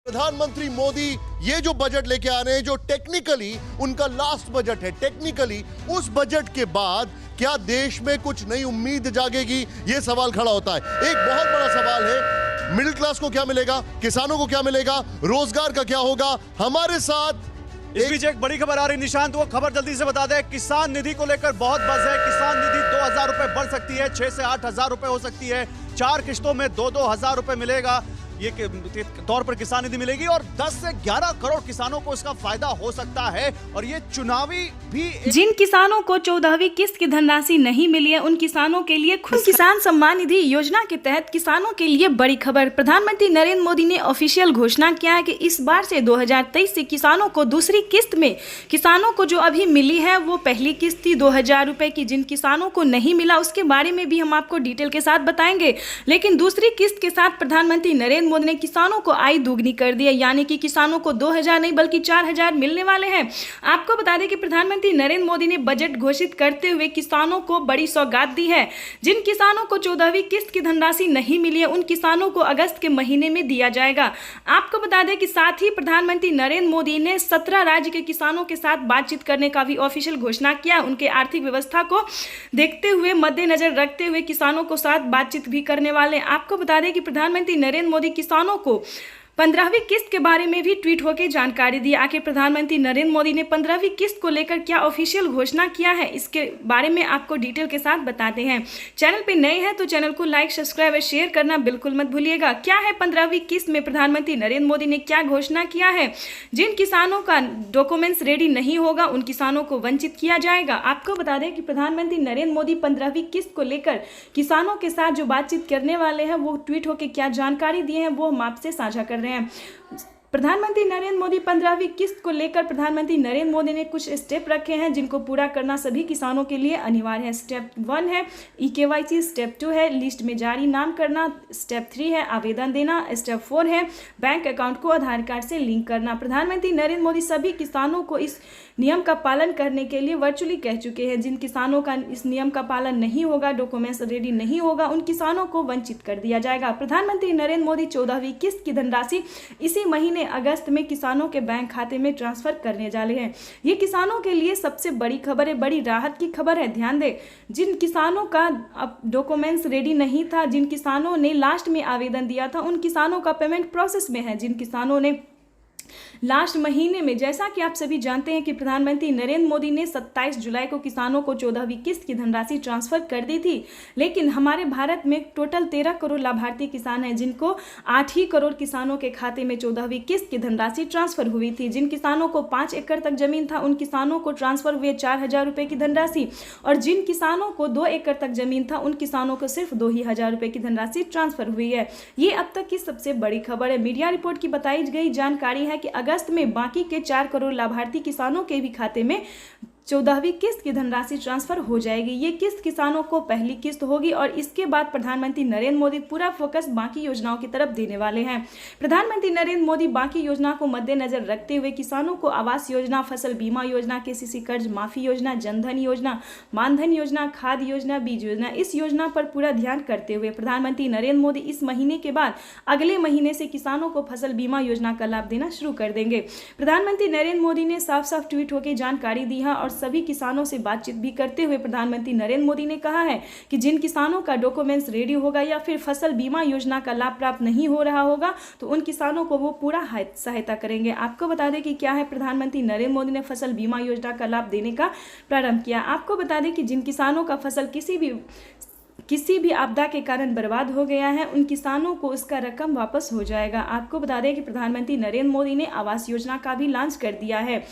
प्रधानमंत्री मोदी ये जो बजट लेके आ रहे हैं, जो टेक्निकली उनका लास्ट बजट है, टेक्निकली उस बजट के बाद क्या देश में कुछ नई उम्मीद जागेगी, ये सवाल खड़ा होता है। एक बहुत बड़ा सवाल है, मिडिल क्लास को क्या मिलेगा, किसानों को क्या मिलेगा, रोजगार का क्या होगा। हमारे साथ इस बीच एक बड़ी खबर आ रही निशांत, वो खबर जल्दी से बता दें। किसान निधि को लेकर बहुत बज़ है। किसान निधि 2000 रुपए बढ़ सकती है, 6 से 8 हजार रुपए हो सकती है। 4 किश्तों में 2-2 हजार रुपए मिलेगा, ये तौर पर किसान निधि मिलेगी और 10 से 11 करोड़ किसानों को इसका फायदा हो सकता है। और ये चुनावी भी जिन किसानों को 14वीं किस्त की धनराशि नहीं मिली है, उन किसानों के लिए खुद किसान सम्मान निधि योजना के तहत किसानों के लिए बड़ी खबर। प्रधानमंत्री नरेंद्र मोदी ने ऑफिशियल घोषणा किया है कि इस बार से 2023 से किसानों को दूसरी किस्त में, किसानों को जो अभी मिली है वो पहली किस्त थी 2000 रुपए की। जिन किसानों को नहीं मिला उसके बारे में भी हम आपको डिटेल के साथ बताएंगे। लेकिन दूसरी किस्त के साथ प्रधानमंत्री नरेंद्र मोदी ने किसानों को आय दोगुनी कर दी है, यानी कि किसानों को 2000 नहीं बल्कि 4000 मिलने वाले हैं। आपको बता दें कि प्रधानमंत्री नरेंद्र मोदी ने बजट घोषित करते हुए किसानों को बड़ी सौगात दी है। जिन किसानों को 14वीं किस्त की धनराशि नहीं मिली है, उन किसानों को अगस्त के महीने में दिया जाएगा। आपको बता दें कि साथ ही प्रधानमंत्री नरेंद्र मोदी ने 17 राज्य के किसानों के साथ बातचीत करने का भी ऑफिशियल घोषणा किया। उनके आर्थिक व्यवस्था को देखते हुए, मद्देनजर रखते हुए किसानों को साथ बातचीत भी करने वाले। आपको बता दें कि प्रधानमंत्री नरेंद्र मोदी किसानों को 15वीं किस्त के बारे में भी ट्वीट होकर जानकारी दी। आखिर प्रधानमंत्री नरेंद्र मोदी ने 15वीं किस्त को लेकर क्या ऑफिशियल घोषणा किया है, इसके बारे में आपको डिटेल के साथ बताते हैं। चैनल पे नए हैं तो चैनल को लाइक, सब्सक्राइब और शेयर करना बिल्कुल मत भूलिएगा। क्या है 15वीं किस्त में प्रधानमंत्री नरेंद्र मोदी ने क्या घोषणा किया है। जिन किसानों का डॉक्यूमेंट्स रेडी नहीं होगा उन किसानों को वंचित किया जाएगा। आपको बता दें कि प्रधानमंत्री नरेंद्र मोदी 15वीं किस्त को लेकर किसानों के साथ जो बातचीत करने वाले हैं, वो ट्वीट होकर क्या जानकारी दिए हैं वो हम आपसे साझा कर रहे हैं। प्रधानमंत्री नरेंद्र मोदी 15वीं किस्त को लेकर प्रधानमंत्री नरेंद्र मोदी ने कुछ स्टेप रखे हैं जिनको पूरा करना सभी किसानों के लिए अनिवार्य है। स्टेप 1 है EKYC, स्टेप 2 है लिस्ट में जारी नाम करना, स्टेप 3 है आवेदन देना, स्टेप 4 है बैंक अकाउंट को आधार कार्ड से लिंक करना। प्रधानमंत्री नरेंद्र मोदी सभी किसानों को इस नियम का पालन करने के लिए वर्चुअली कह चुके हैं। जिन किसानों का इस नियम का पालन नहीं होगा, डॉक्यूमेंट्स रेडी नहीं होगा, उन किसानों को वंचित कर दिया जाएगा। प्रधानमंत्री नरेंद्र मोदी 14वीं किस्त की धनराशि इसी महीने अगस्त में किसानों के बैंक खाते में ट्रांसफर करने जा रहे हैं। ये किसानों के लिए सबसे बड़ी खबर है, बड़ी राहत की खबर है। ध्यान दें, जिन किसानों का अब डॉक्यूमेंट्स रेडी नहीं था, जिन किसानों ने लास्ट में आवेदन दिया था, उन किसानों का पेमेंट प्रोसेस में है। जिन किसानों ने लास्ट महीने में, जैसा कि आप सभी जानते हैं कि प्रधानमंत्री नरेंद्र मोदी ने 27 जुलाई को किसानों को 14वीं किस्त की धनराशि ट्रांसफर कर दी थी। लेकिन हमारे भारत में टोटल 13 करोड़ लाभार्थी किसान हैं, जिनको 8 ही करोड़ किसानों के खाते में 14वीं किस्त की धनराशि ट्रांसफर हुई थी। जिन किसानों को 5 एकड़ तक जमीन था, उन किसानों को ट्रांसफर हुए 4000 रुपए की धनराशि, और जिन किसानों को 2 एकड़ तक जमीन था, उन किसानों को सिर्फ 2000 रुपए की धनराशि ट्रांसफर हुई है। ये अब तक की सबसे बड़ी खबर है। मीडिया रिपोर्ट की बताई गई जानकारी है कि अगस्त में बाकी के 4 करोड़ लाभार्थी किसानों के भी खाते में 14वीं किस्त की धनराशि ट्रांसफर हो जाएगी। ये किस्त किसानों को पहली किस्त होगी और इसके बाद प्रधानमंत्री नरेंद्र मोदी पूरा फोकस बाकी योजनाओं की तरफ देने वाले हैं। प्रधानमंत्री नरेंद्र मोदी बाकी योजना को मद्देनजर रखते हुए किसानों को आवास योजना, फसल बीमा योजना, KCC कर्ज माफी योजना, जनधन योजना, मानधन योजना, खाद योजना, बीज योजना, इस योजना पर पूरा ध्यान करते हुए प्रधानमंत्री नरेंद्र मोदी इस महीने के बाद अगले महीने से किसानों को फसल बीमा योजना का लाभ देना शुरू कर देंगे। प्रधानमंत्री नरेंद्र मोदी ने साफ साफ ट्वीट होकर जानकारी दी है और सभी किसानों से बातचीत भी करते हुए प्रधानमंत्री नरेंद्र मोदी ने कहा है कि जिन किसानों का डॉक्यूमेंट्स रेडी होगा या फिर फसल बीमा योजना का लाभ प्राप्त नहीं हो रहा होगा, तो उन किसानों को वो पूरा सहायता करेंगे। आपको बता दें कि क्या है, प्रधानमंत्री नरेंद्र मोदी ने फसल बीमा योजना का लाभ देने का प्रारंभ किया। आपको बता दें कि जिन किसानों का फसल किसी भी आपदा के कारण बर्बाद हो गया है, उन किसानों को उसका रकम वापस हो जाएगा। आपको बता दें कि प्रधानमंत्री नरेंद्र मोदी ने आवास योजना का भी लॉन्च कर दिया है।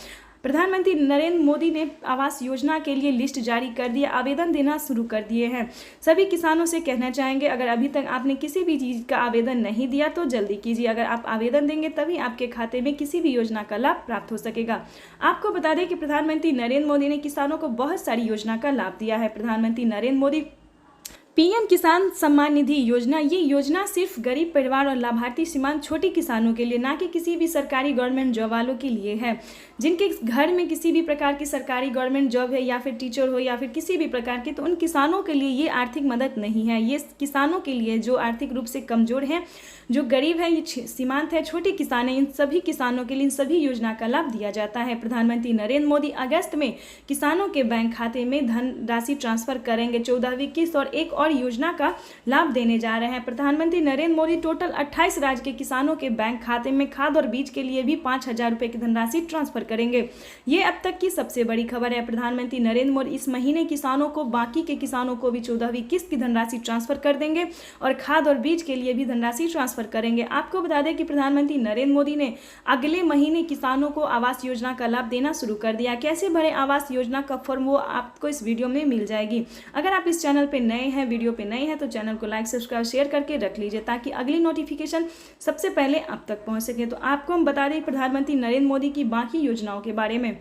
प्रधानमंत्री नरेंद्र मोदी ने आवास योजना के लिए लिस्ट जारी कर दी, आवेदन देना शुरू कर दिए हैं। सभी किसानों से कहना चाहेंगे, अगर अभी तक आपने किसी भी चीज़ का आवेदन नहीं दिया तो जल्दी कीजिए। अगर आप आवेदन देंगे तभी आपके खाते में किसी भी योजना का लाभ प्राप्त हो सकेगा। आपको बता दें कि प्रधानमंत्री नरेंद्र मोदी ने किसानों को बहुत सारी योजना का लाभ दिया है। प्रधानमंत्री नरेंद्र मोदी पीएम किसान सम्मान निधि योजना, ये योजना सिर्फ गरीब परिवार और लाभार्थी सीमांत छोटे किसानों के लिए, ना कि किसी भी सरकारी गवर्नमेंट जॉब वालों के लिए है। जिनके घर में किसी भी प्रकार की सरकारी गवर्नमेंट जॉब है या फिर टीचर हो या फिर किसी भी प्रकार की, तो उन किसानों के लिए ये आर्थिक मदद नहीं है। ये किसानों के लिए जो आर्थिक रूप से कमज़ोर हैं, जो गरीब है, ये सीमांत है, छोटे किसान हैं, इन सभी किसानों के लिए इन सभी योजना का लाभ दिया जाता है। प्रधानमंत्री नरेंद्र मोदी अगस्त में किसानों के बैंक खाते में धन राशि ट्रांसफर करेंगे। 14वीं किस्त और एक और योजना का लाभ देने जा रहे हैं। प्रधानमंत्री नरेंद्र मोदी टोटल 28 राज्य के किसानों के बैंक खाते में खाद और बीज के लिए भी 5,000 रुपये की धनराशि ट्रांसफर करेंगे। ये अब तक की सबसे बड़ी खबर है। प्रधानमंत्री नरेंद्र मोदी इस महीने किसानों को, बाकी के किसानों को भी 14वीं किस्त की धनराशि ट्रांसफर कर देंगे और खाद और बीज के लिए भी धनराशि ट्रांसफर करेंगे। आपको बता दें कि प्रधानमंत्री नरेंद्र मोदी ने अगले महीने किसानों को आवास योजना का लाभ देना शुरू कर दिया। कैसे भरे आवास योजना का फॉर्म, वो आपको इस वीडियो में मिल जाएगी। अगर आप इस चैनल पे नए हैं, वीडियो पे नए हैं, तो चैनल को लाइक, सब्सक्राइब, शेयर करके रख लीजिए ताकि अगली नोटिफिकेशन सबसे पहले आप तक पहुंच सके। तो आपको हम बता दें प्रधानमंत्री नरेंद्र मोदी की बाकी योजनाओं के बारे में।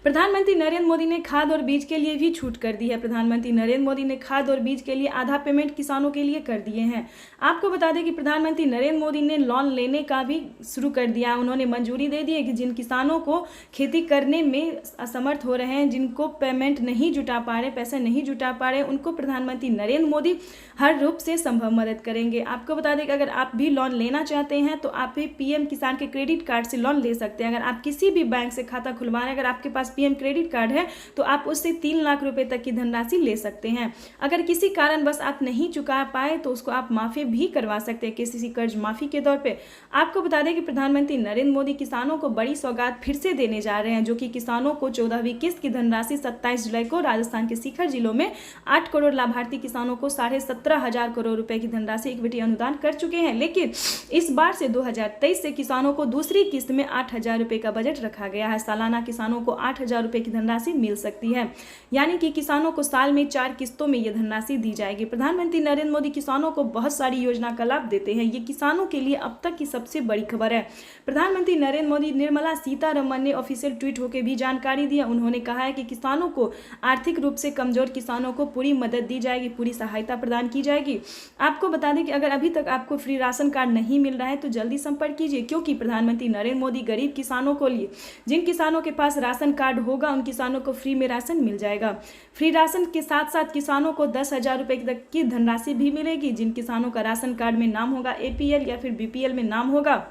प्रधानमंत्री नरेंद्र मोदी ने खाद और बीज के लिए भी छूट कर दी है। प्रधानमंत्री नरेंद्र मोदी ने खाद और बीज के लिए आधा पेमेंट किसानों के लिए कर दिए हैं। आपको बता दें कि प्रधानमंत्री नरेंद्र मोदी ने लोन लेने का भी शुरू कर दिया। उन्होंने मंजूरी दे दी है कि जिन किसानों को खेती करने में असमर्थ हो रहे हैं, जिनको पेमेंट नहीं जुटा पा रहे, पैसे नहीं जुटा पा रहे, उनको प्रधानमंत्री नरेंद्र मोदी हर रूप से संभव मदद करेंगे। आपको बता दें कि अगर आप भी लोन लेना चाहते हैं तो आप भी पीएम किसान के क्रेडिट कार्ड से लोन ले सकते हैं। अगर आप किसी भी बैंक से खाता खुलवा रहे हैं, अगर आपके पास पीएम क्रेडिट कार्ड है तो आप उससे 3 लाख रुपए तक की धनराशि ले सकते हैं। अगर किसी कारणवश आप नहीं चुका पाए तो उसको आप माफी भी करवा सकते हैं, किसी कर्ज माफी के तौर पे। आपको बता दें कि प्रधानमंत्री नरेंद्र मोदी किसानों को बड़ी सौगात फिर से देने जा रहे हैं, जो कि किसानों को 14वीं किस्त की धनराशि 27 जुलाई को राजस्थान के शिखर जिलों में 8 करोड़ लाभार्थी किसानों को 17.5 करोड़ रुपए की धनराशि इक्विटी अनुदान कर चुके हैं। लेकिन इस बार से 2023 से किसानों को दूसरी किस्त में 8,000 रुपए का बजट रखा गया है। सालाना किसानों को 8,000 रुपए की धनराशि मिल सकती है, यानी कि किसानों को साल में 4 किस्तों में यह धनराशि दी जाएगी। प्रधानमंत्री नरेंद्र मोदी किसानों को बहुत सारी योजना का लाभ देते हैं। ये किसानों के लिए अब तक की सबसे बड़ी खबर है। प्रधानमंत्री नरेंद्र मोदी, निर्मला सीतारमण ने ऑफिशियल ट्वीट होकर भी जानकारी दी। उन्होंने कहा है कि किसानों को, आर्थिक रूप से कमजोर किसानों को पूरी मदद दी जाएगी, पूरी सहायता प्रदान की जाएगी। आपको बता दें कि अगर अभी तक आपको फ्री राशन कार्ड नहीं मिल रहा है तो जल्दी संपर्क कीजिए, क्योंकि प्रधानमंत्री नरेंद्र मोदी गरीब किसानों को लिए, जिन किसानों के पास राशन कार्ड होगा उन किसानों को फ्री में राशन मिल जाएगा। फ्री राशन के साथ साथ किसानों को 10,000 रुपए तक की धनराशि भी मिलेगी। जिन किसानों का राशन कार्ड में नाम होगा एपीएल या फिर बीपीएल में नाम होगा,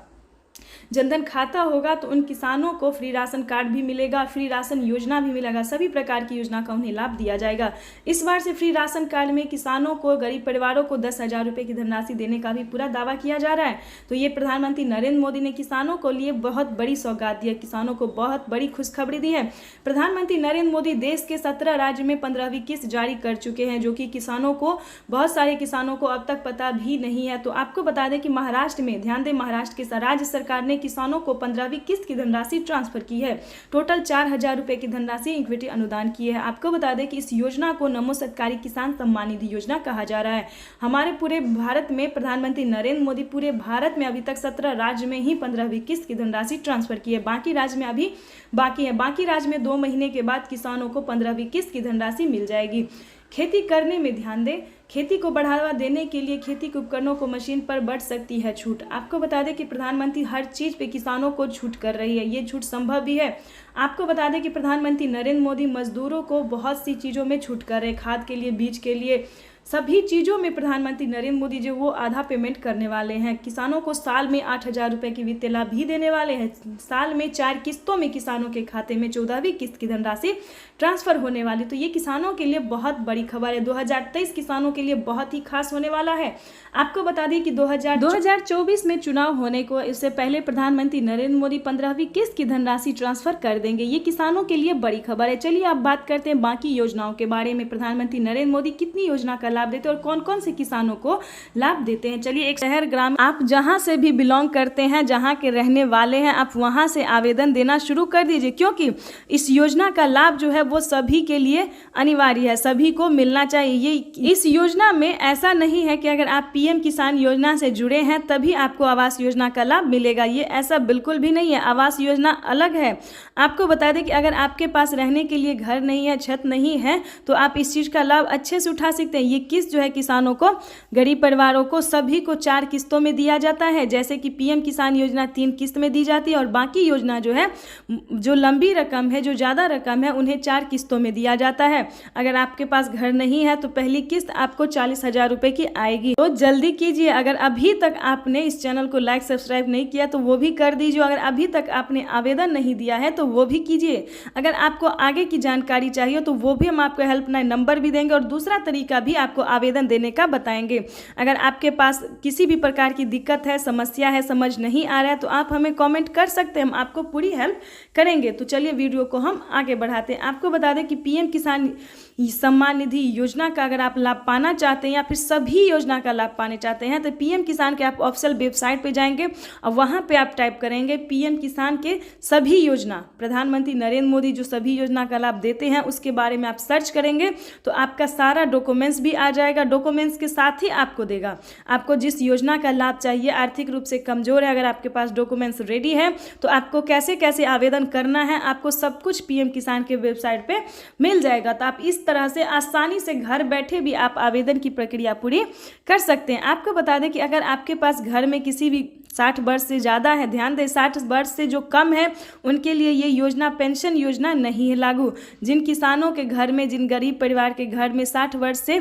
जनधन खाता होगा, तो उन किसानों को फ्री राशन कार्ड भी मिलेगा, फ्री राशन योजना भी मिलेगा। सभी प्रकार की योजना का उन्हें लाभ दिया जाएगा। इस बार से फ्री राशन कार्ड में किसानों को, गरीब परिवारों को 10,000 रुपए की धनराशि देने का भी पूरा दावा किया जा रहा है। तो ये प्रधानमंत्री नरेंद्र मोदी ने किसानों को लिए बहुत बड़ी सौगात दी है, किसानों को बहुत बड़ी खुशखबरी दी है। प्रधानमंत्री नरेंद्र मोदी देश के 17 राज्य में 15वीं किस्त जारी कर चुके हैं, जो कि किसानों को, बहुत सारे किसानों को अब तक पता भी नहीं है। तो आपको बता दें कि महाराष्ट्र में, ध्यान दें, महाराष्ट्र के राज्य सरकार ने किसानों को 15वीं किस्त की धनराशि ट्रांसफर की है। टोटल 4,000 रुपए की धनराशि इक्विटी अनुदान की है। आपको बता दें कि इस योजना को नमो सरकारी किसान सम्मान निधि योजना कहा जा रहा है। हमारे पूरे भारत में प्रधानमंत्री नरेंद्र मोदी पूरे भारत में अभी तक 17 राज्य में ही 15वीं किस्त की धनराशि ट्रांसफर की है। बाकी राज्य में अभी बाकी है। बाकी राज्य में 2 महीने के बाद किसानों को 15वीं किस्त की धनराशि मिल जाएगी। खेती करने में ध्यान दें, खेती को बढ़ावा देने के लिए खेती के उपकरणों को मशीन पर बढ़ सकती है छूट। आपको बता दें कि प्रधानमंत्री हर चीज़ पे किसानों को छूट कर रही है। ये छूट संभव भी है। आपको बता दें कि प्रधानमंत्री नरेंद्र मोदी मजदूरों को बहुत सी चीज़ों में छूट कर रहे हैं, खाद के लिए, बीज के लिए, सभी चीज़ों में प्रधानमंत्री नरेंद्र मोदी जो वो आधा पेमेंट करने वाले हैं। किसानों को साल में 8,000 रुपए की वित्तीय लाभ भी देने वाले हैं। साल में 4 किस्तों में किसानों के खाते में 14वीं किस्त की धनराशि ट्रांसफर होने वाली। तो ये किसानों के लिए बहुत बड़ी खबर है। 2023 किसानों के लिए बहुत ही खास होने वाला है। आपको बता दें कि 2024 में चुनाव होने को इससे पहले प्रधानमंत्री नरेंद्र मोदी 15वीं किस्त की धनराशि ट्रांसफर कर देंगे। ये किसानों के लिए बड़ी खबर है। चलिए अब बात करते हैं बाकी योजनाओं के बारे में। प्रधानमंत्री नरेंद्र मोदी कितनी योजना का लाभ देते हैं और कौन कौन से किसानों को लाभ देते हैं। चलिए, एक शहर, ग्राम, आप जहां से भी बिलोंग करते हैं, जहां के रहने वाले हैं, आप वहां से आवेदन देना शुरू कर दीजिए, क्योंकि इस योजना का लाभ जो है वो सभी के लिए अनिवार्य है, सभी को मिलना चाहिए। ये इस योजना में ऐसा नहीं है कि अगर आप पीएम किसान योजना से जुड़े हैं तभी आपको आवास योजना का लाभ मिलेगा। ये ऐसा बिल्कुल भी नहीं है। आवास योजना अलग है। आपको बता दें कि अगर आपके पास रहने के लिए घर नहीं है, छत नहीं है, तो आप इस चीज़ का लाभ अच्छे से उठा सकते हैं। ये किस्त जो है किसानों को, गरीब परिवारों को सभी को 4 किस्तों में दिया जाता है। जैसे कि पीएम किसान योजना 3 किस्त में दी जाती है और बाकी योजना जो है, जो लंबी रकम है, जो ज़्यादा रकम है, उन्हें 4 किस्तों में दिया जाता है। अगर आपके पास घर नहीं है तो पहली किस्त आपको 40,000 रुपये की आएगी। तो जल्दी कीजिए। अगर अभी तक आपने इस चैनल को लाइक सब्सक्राइब नहीं किया तो वो भी कर दीजिए। अगर अभी तक आपने आवेदन नहीं दिया है तो वो भी कीजिए। अगर आपको आगे की जानकारी चाहिए तो वो भी हम आपको हेल्पलाइन नंबर भी देंगे और दूसरा तरीका भी आपको आवेदन देने का बताएंगे। अगर आपके पास किसी भी प्रकार की दिक्कत है, समस्या है, समझ नहीं आ रहा है तो आप हमें कमेंट कर सकते हैं, हम आपको पूरी हेल्प करेंगे। तो चलिए वीडियो को हम आगे बढ़ाते हैं। आपको बता दें कि पीएम किसान सम्मान निधि योजना का अगर आप लाभ पाना चाहते हैं या फिर सभी योजना का लाभ पाने चाहते हैं तो पीएम किसान के आप ऑफिशियल वेबसाइट पे जाएंगे और वहाँ पे आप टाइप करेंगे पीएम किसान के सभी योजना, प्रधानमंत्री नरेंद्र मोदी जो सभी योजना का लाभ देते हैं उसके बारे में आप सर्च करेंगे तो आपका सारा डॉक्यूमेंट्स भी आ जाएगा। डॉक्यूमेंट्स के साथ ही आपको देगा आपको जिस योजना का लाभ चाहिए। आर्थिक रूप से कमजोर है, अगर आपके पास डॉक्यूमेंट्स रेडी है तो आपको कैसे कैसे आवेदन करना है आपको सब कुछ पीएम किसान के वेबसाइट पे मिल जाएगा। तो आप इस तरह से आसानी से घर बैठे भी आप आवेदन की प्रक्रिया पूरी कर सकते हैं। आपको बता दें कि अगर आपके पास घर में किसी भी 60 वर्ष से ज़्यादा है, ध्यान दें 60 वर्ष से जो कम है उनके लिए ये योजना पेंशन योजना नहीं है लागू। जिन किसानों के घर में, जिन गरीब परिवार के घर में 60 वर्ष से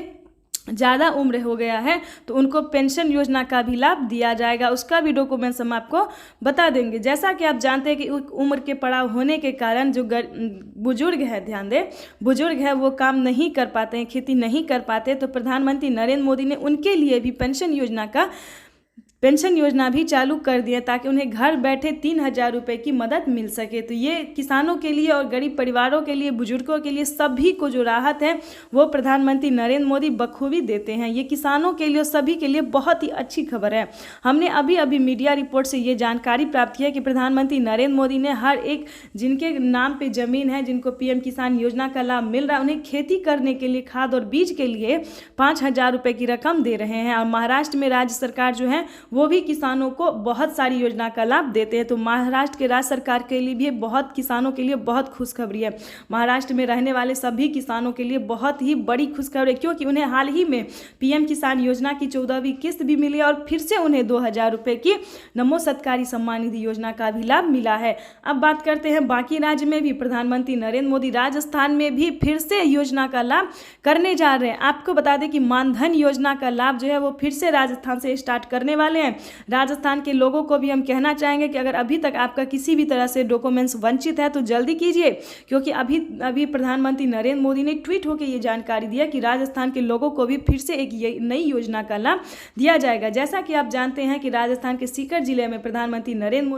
ज़्यादा उम्र हो गया है तो उनको पेंशन योजना का भी लाभ दिया जाएगा। उसका भी डॉक्यूमेंट्स हम आपको बता देंगे। जैसा कि आप जानते हैं कि उम्र के पड़ाव होने के कारण जो बुजुर्ग है, ध्यान दें बुजुर्ग है, वो काम नहीं कर पाते हैं, खेती नहीं कर पाते, तो प्रधानमंत्री नरेंद्र मोदी ने उनके लिए भी पेंशन योजना भी चालू कर दिया ताकि उन्हें घर बैठे 3,000 रुपये की मदद मिल सके। तो ये किसानों के लिए और गरीब परिवारों के लिए, बुजुर्गों के लिए, सभी को जो राहत है वो प्रधानमंत्री नरेंद्र मोदी बखूबी देते हैं। ये किसानों के लिए और सभी के लिए बहुत ही अच्छी खबर है। हमने अभी अभी मीडिया रिपोर्ट से ये जानकारी प्राप्त की है कि प्रधानमंत्री नरेंद्र मोदी ने हर एक जिनके नाम पे ज़मीन है, जिनको पीएम किसान योजना का लाभ मिल रहा है, उन्हें खेती करने के लिए, खाद और बीज के लिए 5,000 रुपये की रकम दे रहे हैं। और महाराष्ट्र में राज्य सरकार जो है वो भी किसानों को बहुत सारी योजना का लाभ देते हैं। तो महाराष्ट्र के राज्य सरकार के लिए भी बहुत किसानों के लिए बहुत खुशखबरी है। महाराष्ट्र में रहने वाले सभी किसानों के लिए बहुत ही बड़ी खुशखबरी है क्योंकि उन्हें हाल ही में पीएम किसान योजना की 14वीं किस्त भी मिली और फिर से उन्हें 2,000 रुपये की नमो सत्कारी सम्मान निधि योजना का भी लाभ मिला है। अब बात करते हैं बाकी राज्य में भी। प्रधानमंत्री नरेंद्र मोदी राजस्थान में भी फिर से योजना का लाभ करने जा रहे हैं। आपको बता दें कि मानधन योजना का लाभ जो है वो फिर से राजस्थान से स्टार्ट करने वाले हैं। राजस्थान के लोगों को भी हम कहना चाहेंगे कि अगर अभी तक आपका किसी भी तरह से डॉक्यूमेंट्स वंचित है तो जल्दी कीजिए क्योंकि अभी प्रधानमंत्री नरेंद्र मोदी ने ट्वीट होकर ये जानकारी दिया कि राजस्थान के लोगों को भी फिर से एक नई योजना का लाभ दिया जाएगा। जैसा कि आप जानते हैं कि राजस्थान के सीकर जिले में प्रधानमंत्री नरेंद्र